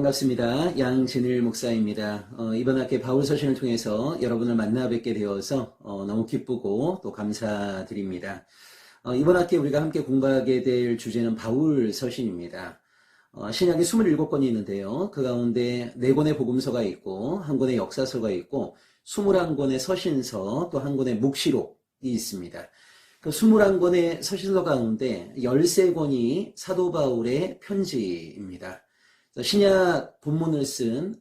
반갑습니다. 양진일 목사입니다. 이번 학기 바울 서신을 통해서 여러분을 만나 뵙게 되어서 너무 기쁘고 또 감사드립니다. 이번 학기에 우리가 함께 공부하게 될 주제는 바울 서신입니다. 신약에 27권이 있는데요. 그 가운데 4권의 복음서가 있고 1권의 역사서가 있고 21권의 서신서 또 1권의 묵시록이 있습니다. 그 21권의 서신서 가운데 13권이 사도 바울의 편지입니다. 신약 본문을 쓴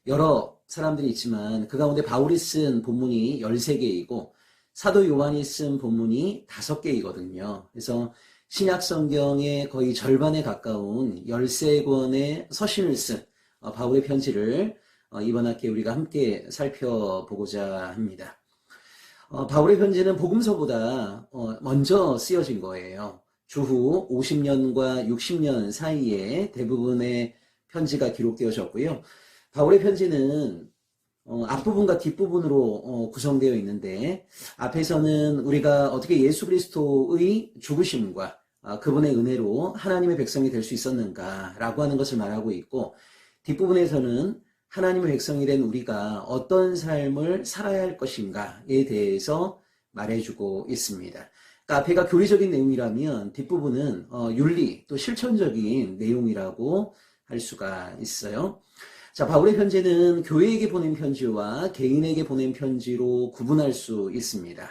여러 사람들이 있지만 그 가운데 바울이 쓴 본문이 13개이고 사도 요한이 쓴 본문이 5개이거든요. 그래서 신약 성경의 거의 절반에 가까운 13권의 서신을 쓴 바울의 편지를 이번 학기에 우리가 함께 살펴보고자 합니다. 바울의 편지는 복음서보다 먼저 쓰여진 거예요. 주후 50년과 60년 사이에 대부분의 편지가 기록되어졌고요. 바울의 편지는 앞부분과 뒷부분으로 구성되어 있는데 앞에서는 우리가 어떻게 예수 그리스도의 죽으심과 그분의 은혜로 하나님의 백성이 될 수 있었는가 라고 하는 것을 말하고 있고 뒷부분에서는 하나님의 백성이 된 우리가 어떤 삶을 살아야 할 것인가에 대해서 말해주고 있습니다. 앞에가 교리적인 내용이라면 뒷부분은 윤리 또 실천적인 내용이라고 할 수가 있어요. 자, 바울의 편지는 교회에게 보낸 편지와 개인에게 보낸 편지로 구분할 수 있습니다.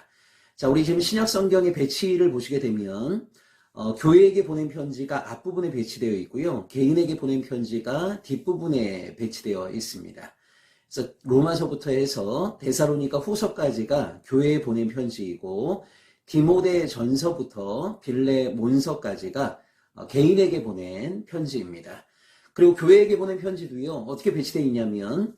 자, 우리 지금 신약 성경의 배치를 보시게 되면 교회에게 보낸 편지가 앞부분에 배치되어 있고요. 개인에게 보낸 편지가 뒷부분에 배치되어 있습니다. 그래서 로마서부터 해서 데살로니가 후서까지가 교회에 보낸 편지이고 디모데 전서부터 빌레몬서까지가 개인에게 보낸 편지입니다. 그리고 교회에게 보낸 편지도요. 어떻게 배치되어 있냐면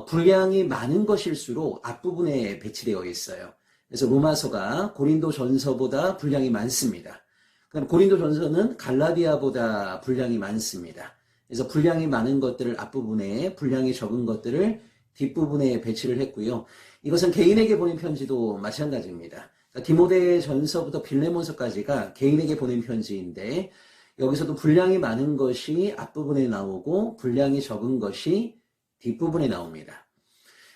분량이 많은 것일수록 앞부분에 배치되어 있어요. 그래서 로마서가 고린도 전서보다 분량이 많습니다. 그다음 고린도 전서는 갈라디아보다 분량이 많습니다. 그래서 분량이 많은 것들을 앞부분에, 분량이 적은 것들을 뒷부분에 배치를 했고요. 이것은 개인에게 보낸 편지도 마찬가지입니다. 디모데 전서부터 빌레몬서까지가 개인에게 보낸 편지인데 여기서도 분량이 많은 것이 앞부분에 나오고 분량이 적은 것이 뒷부분에 나옵니다.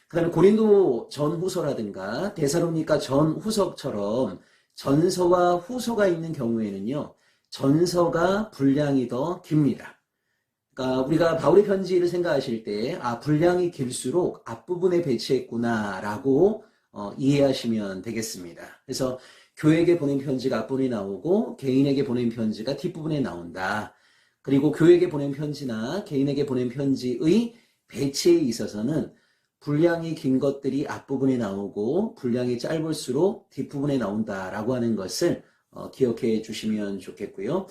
그 다음에 고린도 전후서라든가 데살로니가 전후서처럼 전서와 후서가 있는 경우에는요. 전서가 분량이 더 깁니다. 그러니까 우리가 바울의 편지를 생각하실 때 분량이 길수록 앞부분에 배치했구나라고 이해하시면 되겠습니다. 그래서 교회에게 보낸 편지가 앞부분에 나오고 개인에게 보낸 편지가 뒷부분에 나온다. 그리고 교회에게 보낸 편지나 개인에게 보낸 편지의 배치에 있어서는 분량이 긴 것들이 앞부분에 나오고 분량이 짧을수록 뒷부분에 나온다라고 하는 것을 기억해 주시면 좋겠고요.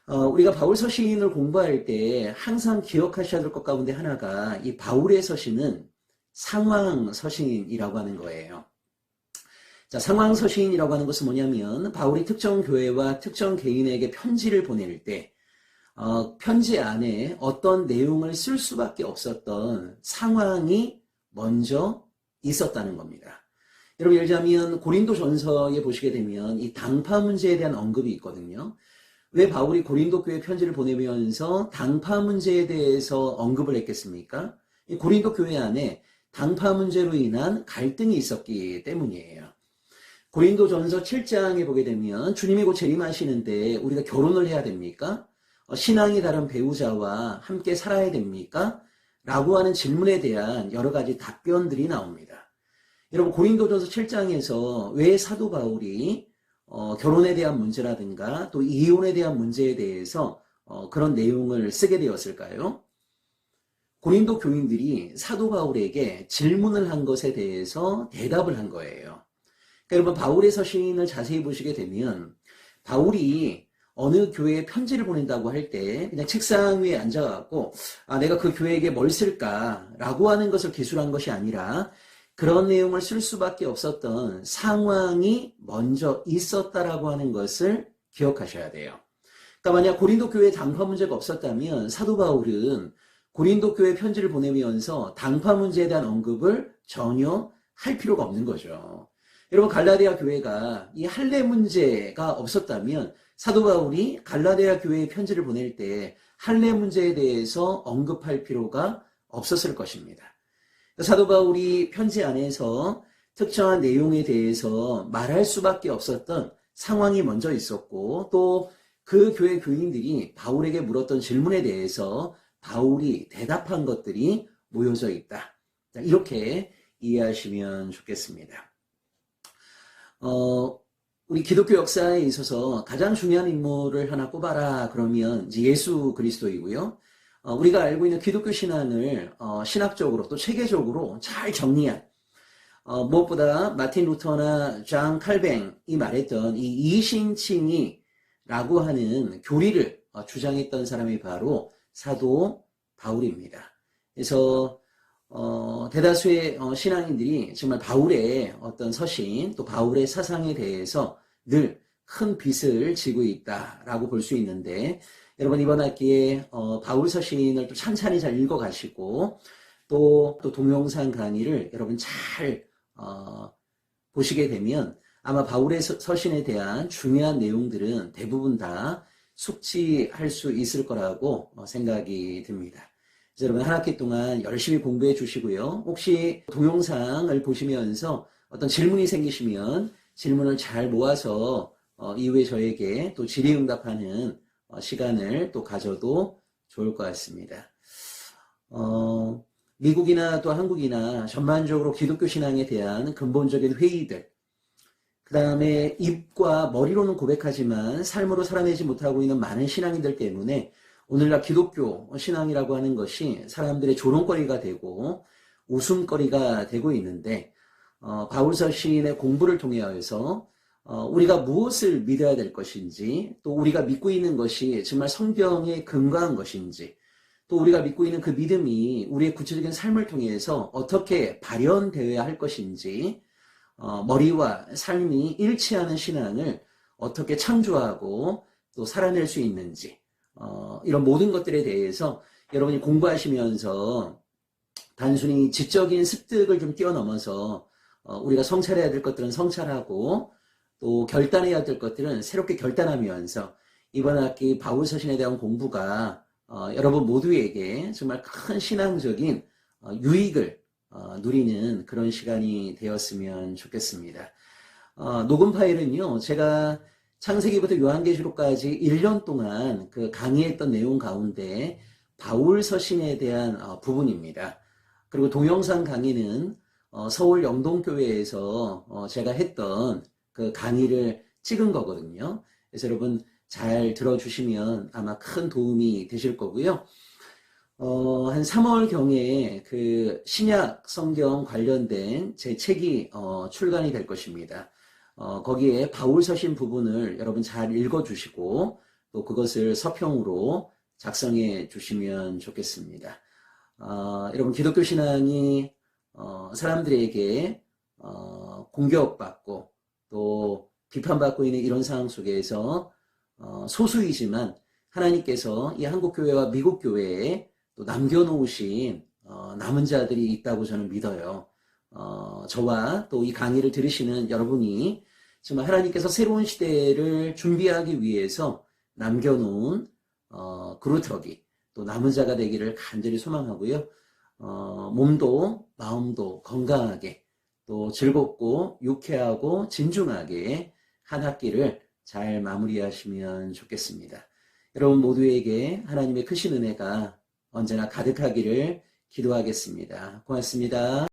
우리가 바울 서신을 공부할 때 항상 기억하셔야 될 것 가운데 하나가 이 바울의 서신은 상황 서신이라고 하는 거예요. 자, 상황 서신이라고 하는 것은 뭐냐면 바울이 특정 교회와 특정 개인에게 편지를 보낼 때 편지 안에 어떤 내용을 쓸 수밖에 없었던 상황이 먼저 있었다는 겁니다. 여러분 예를 들자면 고린도 전서에 보시게 되면 이 당파 문제에 대한 언급이 있거든요. 왜 바울이 고린도 교회 편지를 보내면서 당파 문제에 대해서 언급을 했겠습니까? 이 고린도 교회 안에 당파 문제로 인한 갈등이 있었기 때문이에요. 고린도전서 7장에 보게 되면 주님이 곧 재림하시는데 우리가 결혼을 해야 됩니까? 신앙이 다른 배우자와 함께 살아야 됩니까? 라고 하는 질문에 대한 여러 가지 답변들이 나옵니다. 여러분 고린도전서 7장에서 왜 사도 바울이 결혼에 대한 문제라든가 또 이혼에 대한 문제에 대해서 그런 내용을 쓰게 되었을까요? 고린도 교인들이 사도 바울에게 질문을 한 것에 대해서 대답을 한 거예요. 그러니까 여러분 바울의 서신을 자세히 보시게 되면 바울이 어느 교회에 편지를 보낸다고 할 때 그냥 책상 위에 앉아갖고 내가 그 교회에게 뭘 쓸까라고 하는 것을 기술한 것이 아니라 그런 내용을 쓸 수밖에 없었던 상황이 먼저 있었다라고 하는 것을 기억하셔야 돼요. 그러니까 만약 고린도 교회에 당파 문제가 없었다면 사도 바울은 고린도 교회 편지를 보내면서 당파 문제에 대한 언급을 전혀 할 필요가 없는 거죠. 여러분 갈라디아 교회가 이 할례 문제가 없었다면 사도 바울이 갈라디아 교회에 편지를 보낼 때 할례 문제에 대해서 언급할 필요가 없었을 것입니다. 사도 바울이 편지 안에서 특정한 내용에 대해서 말할 수밖에 없었던 상황이 먼저 있었고, 또 그 교회 교인들이 바울에게 물었던 질문에 대해서 바울이 대답한 것들이 모여져 있다. 이렇게 이해하시면 좋겠습니다. 우리 기독교 역사에 있어서 가장 중요한 인물을 하나 꼽아라 그러면 이제 예수 그리스도이고요. 우리가 알고 있는 기독교 신앙을 신학적으로 또 체계적으로 잘 정리한, 무엇보다 마틴 루터나 장 칼뱅이 말했던 이 이신칭이라고 하는 교리를 주장했던 사람이 바로 사도 바울입니다. 그래서 대다수의 신앙인들이 정말 바울의 어떤 서신, 또 바울의 사상에 대해서 늘 큰 빚을 지고 있다라고 볼 수 있는데, 여러분 이번 학기에 바울 서신을 또 찬찬히 잘 읽어가시고, 또 동영상 강의를 여러분 잘 보시게 되면 아마 바울의 서신에 대한 중요한 내용들은 대부분 다 숙지할 수 있을 거라고 생각이 듭니다. 여러분 한 학기 동안 열심히 공부해 주시고요. 혹시 동영상을 보시면서 어떤 질문이 생기시면 질문을 잘 모아서 이후에 저에게 또 질의응답하는 시간을 또 가져도 좋을 것 같습니다. 미국이나 또 한국이나 전반적으로 기독교 신앙에 대한 근본적인 회의들, 그 다음에 입과 머리로는 고백하지만 삶으로 살아내지 못하고 있는 많은 신앙인들 때문에 오늘날 기독교 신앙이라고 하는 것이 사람들의 조롱거리가 되고 웃음거리가 되고 있는데, 바울 서신의 공부를 통해서 우리가 무엇을 믿어야 될 것인지, 또 우리가 믿고 있는 것이 정말 성경에 근거한 것인지, 또 우리가 믿고 있는 그 믿음이 우리의 구체적인 삶을 통해서 어떻게 발현되어야 할 것인지, 머리와 삶이 일치하는 신앙을 어떻게 창조하고 또 살아낼 수 있는지, 이런 모든 것들에 대해서 여러분이 공부하시면서 단순히 지적인 습득을 좀 뛰어넘어서 우리가 성찰해야 될 것들은 성찰하고, 또 결단해야 될 것들은 새롭게 결단하면서 이번 학기 바울 서신에 대한 공부가 여러분 모두에게 정말 큰 신앙적인 유익을 누리는 그런 시간이 되었으면 좋겠습니다. 녹음 파일은요, 제가 창세기부터 요한계시록까지 1년 동안 그 강의했던 내용 가운데 바울 서신에 대한 부분입니다. 그리고 동영상 강의는 서울 영동교회에서 제가 했던 그 강의를 찍은 거거든요. 그래서 여러분 잘 들어주시면 아마 큰 도움이 되실 거고요. 한 3월경에 그 신약 성경 관련된 제 책이 출간이 될 것입니다. 거기에 바울 서신 부분을 여러분 잘 읽어주시고 또 그것을 서평으로 작성해 주시면 좋겠습니다. 여러분 기독교 신앙이 사람들에게 공격받고 또 비판받고 있는 이런 상황 속에서 소수이지만 하나님께서 이 한국교회와 미국교회에 또 남겨놓으신 남은 자들이 있다고 저는 믿어요. 저와 또 이 강의를 들으시는 여러분이 정말 하나님께서 새로운 시대를 준비하기 위해서 남겨놓은 그루터기, 또 남은 자가 되기를 간절히 소망하고요. 몸도 마음도 건강하게, 또 즐겁고 유쾌하고 진중하게 한 학기를 잘 마무리하시면 좋겠습니다. 여러분 모두에게 하나님의 크신 은혜가 언제나 가득하기를 기도하겠습니다. 고맙습니다.